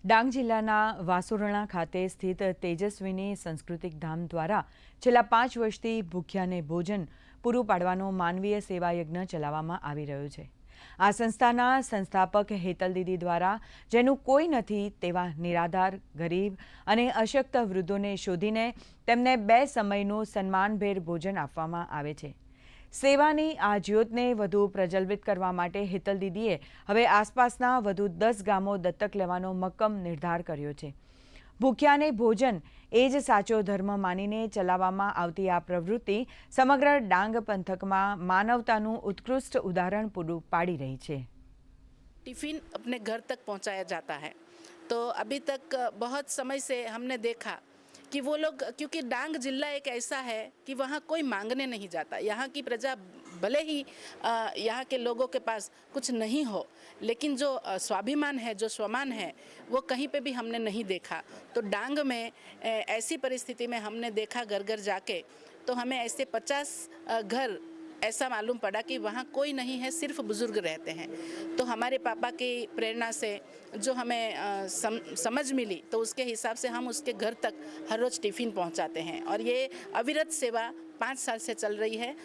ડાંગ જિલ્લાના વાસોરણા ખાતે સ્થિત તેજસ્વીની સાંસ્કૃતિક ધામ દ્વારા છેલ્લા 5 વર્ષથી ભૂખ્યાને ભોજન પૂરું પાડવાનો માનવીય સેવા યજ્ઞ ચલાવવામાં આવી રહ્યો છે। આ સંસ્થાના સંસ્થાપક હેતલ દીદી દ્વારા જેનું કોઈ નથી તેવા નિરાધાર, ગરીબ અને અશક્ત વૃદ્ધોને શોધીને તેમને 2 સમયનું સન્માનભેર ભોજન આપવામાં આવે છે। સેવાની આ જ્યોતને વધુ પ્રજ્વલિત કરવા માટે હેતલ દીદીએ હવે આસપાસના વધુ 10 ગામો દત્તક લેવાનો મક્કમ નિર્ધાર કર્યો છે। ભૂખ્યાને ભોજન એ જ સાચો ધર્મ માનીને ચલાવવામાં આવતી આ પ્રવૃત્તિ સમગ્ર ડાંગ પંથકમાં માનવતાનું ઉત્કૃષ્ટ ઉદાહરણ પૂરું પાડી રહી છે। टिफ़िन अपने घर तक पहुंचाया जाता है। तो अभी तक बहुत समय से हमने देखा कि वो लोग, क्योंकि डांग जिला एक ऐसा है कि वहाँ कोई मांगने नहीं जाता। यहाँ की प्रजा भले ही यहाँ के लोगों के पास कुछ नहीं हो, लेकिन जो स्वाभिमान है, जो स्वमान है, वो कहीं पे भी हमने नहीं देखा। तो डांग में ऐसी परिस्थिति में हमने देखा घर घर जाके, तो हमें ऐसे 50 घर ऐसा मालूम पड़ा कि वहाँ कोई नहीं है, सिर्फ बुज़ुर्ग रहते हैं। तो हमारे पापा की प्रेरणा से जो हमें समझ मिली, तो उसके हिसाब से हम उसके घर तक हर रोज़ टिफ़िन पहुँचाते हैं और ये अविरत सेवा 5 साल से चल रही है।